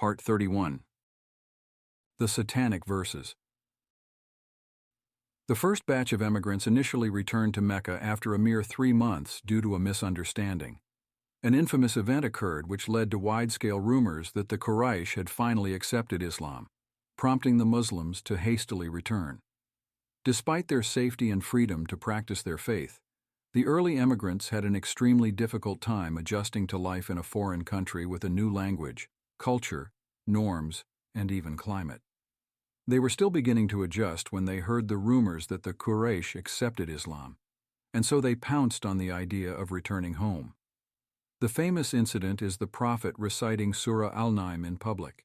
Part 31. The Satanic Verses. The first batch of emigrants initially returned to Mecca after a mere 3 months due to a misunderstanding. An infamous event occurred which led to wide-scale rumors that the Quraysh had finally accepted Islam, prompting the Muslims to hastily return. Despite their safety and freedom to practice their faith, the early emigrants had an extremely difficult time adjusting to life in a foreign country with a new language, culture, norms, and even climate. They were still beginning to adjust when they heard the rumors that the Quraysh accepted Islam, and so they pounced on the idea of returning home. The famous incident is the Prophet reciting Surah Al-Naim in public.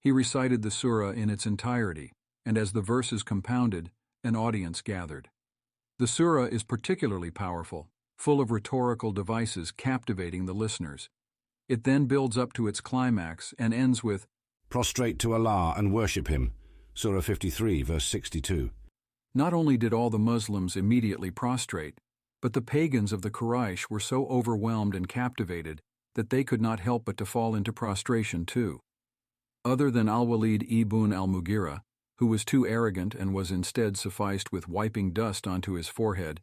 He recited the surah in its entirety, and as the verses compounded, an audience gathered. The surah is particularly powerful, full of rhetorical devices captivating the listeners. It then builds up to its climax and ends with, "Prostrate to Allah and worship Him," Surah 53, verse 62. Not only did all the Muslims immediately prostrate, but the pagans of the Quraysh were so overwhelmed and captivated that they could not help but to fall into prostration too. Other than Al-Walid ibn al-Mughira, who was too arrogant and was instead sufficed with wiping dust onto his forehead,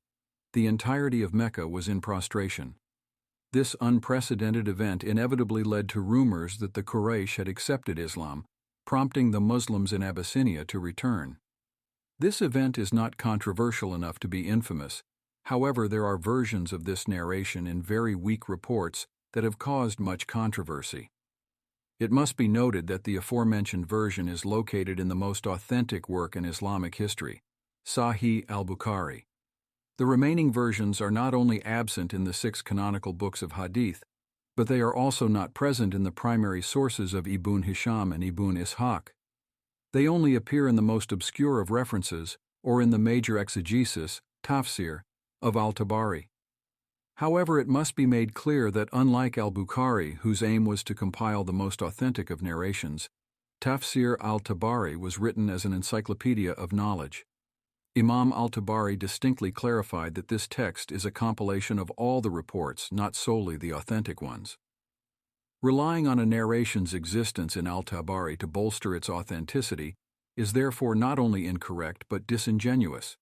the entirety of Mecca was in prostration. This unprecedented event inevitably led to rumors that the Quraysh had accepted Islam, prompting the Muslims in Abyssinia to return. This event is not controversial enough to be infamous. However, there are versions of this narration in very weak reports that have caused much controversy. It must be noted that the aforementioned version is located in the most authentic work in Islamic history, Sahih al-Bukhari. The remaining versions are not only absent in the 6 canonical books of Hadith, but they are also not present in the primary sources of Ibn Hisham and Ibn Ishaq. They only appear in the most obscure of references or in the major exegesis, tafsir, of al-Tabari. However, it must be made clear that unlike al-Bukhari, whose aim was to compile the most authentic of narrations, Tafsir al-Tabari was written as an encyclopedia of knowledge. Imam al-Tabari distinctly clarified that this text is a compilation of all the reports, not solely the authentic ones. Relying on a narration's existence in al-Tabari to bolster its authenticity is therefore not only incorrect but disingenuous.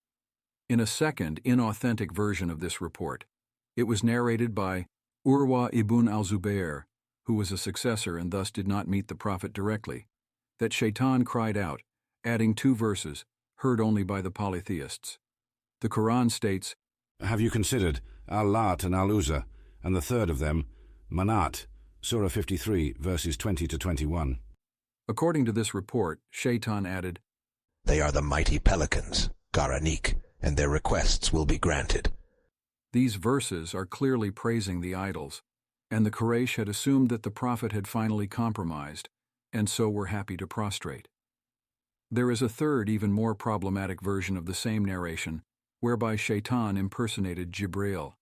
In a second, inauthentic version of this report, it was narrated by Urwa ibn al-Zubayr, who was a successor and thus did not meet the Prophet directly, that Shaitan cried out, adding 2 verses, heard only by the polytheists. The Quran states, "Have you considered Al-Lat and Al-Uzza, and the third of them, Manat," Surah 53, verses 20 to 21. According to this report, Shaitan added, "They are the mighty pelicans, Garanik, and their requests will be granted." These verses are clearly praising the idols, and the Quraysh had assumed that the Prophet had finally compromised, and so were happy to prostrate. There is a third, even more problematic version of the same narration, whereby Shaitan impersonated Jibreel,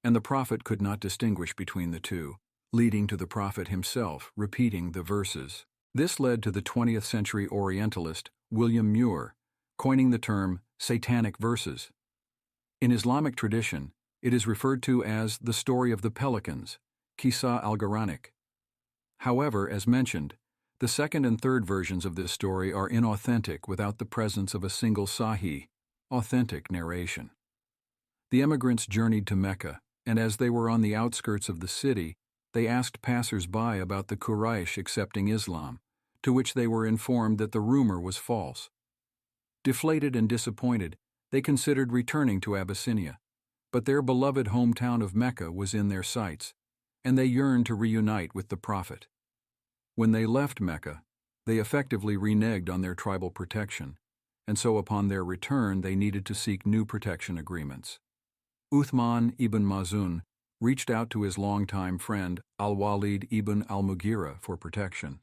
and the Prophet could not distinguish between the two, leading to the Prophet himself repeating the verses. This led to the 20th century Orientalist William Muir coining the term Satanic Verses. In Islamic tradition, it is referred to as the story of the pelicans, Qissa al-Garanik. However, as mentioned, the second and third versions of this story are inauthentic without the presence of a single sahih, authentic narration. The emigrants journeyed to Mecca, and as they were on the outskirts of the city, they asked passers-by about the Quraysh accepting Islam, to which they were informed that the rumor was false. Deflated and disappointed, they considered returning to Abyssinia, but their beloved hometown of Mecca was in their sights, and they yearned to reunite with the Prophet. When they left Mecca, they effectively reneged on their tribal protection, and so upon their return they needed to seek new protection agreements. Uthman ibn Mazun reached out to his longtime friend Al-Walid ibn al-Mughira for protection.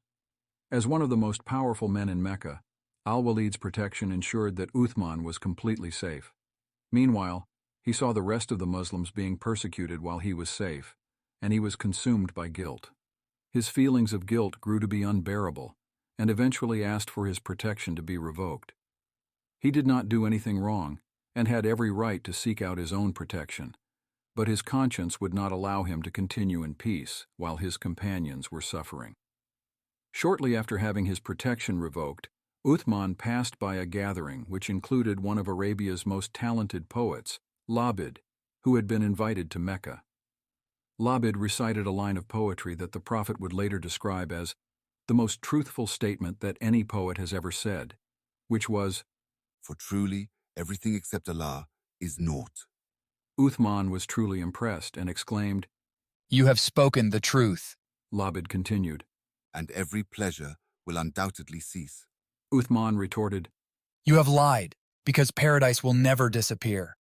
As one of the most powerful men in Mecca, Al-Walid's protection ensured that Uthman was completely safe. Meanwhile, he saw the rest of the Muslims being persecuted while he was safe, and he was consumed by guilt. His feelings of guilt grew to be unbearable, and eventually asked for his protection to be revoked. He did not do anything wrong, and had every right to seek out his own protection, but his conscience would not allow him to continue in peace while his companions were suffering. Shortly after having his protection revoked, Uthman passed by a gathering which included one of Arabia's most talented poets, Labid, who had been invited to Mecca. Labid recited a line of poetry that the Prophet would later describe as the most truthful statement that any poet has ever said, which was, "For truly, everything except Allah is naught." Uthman was truly impressed and exclaimed, "You have spoken the truth." Labid continued. "And every pleasure will undoubtedly cease." Uthman retorted, "You have lied, because paradise will never disappear."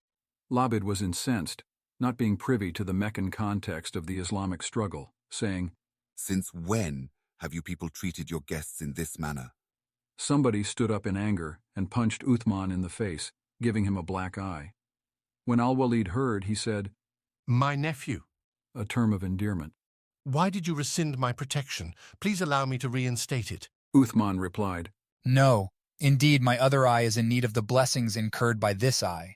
Labid was incensed, not being privy to the Meccan context of the Islamic struggle, saying, "Since when have you people treated your guests in this manner?" Somebody stood up in anger and punched Uthman in the face, giving him a black eye. When Al-Walid heard, he said, "My nephew, a term of endearment. why did you rescind my protection? Please allow me to reinstate it." Uthman replied, No, indeed my other eye is in need of the blessings incurred by this eye.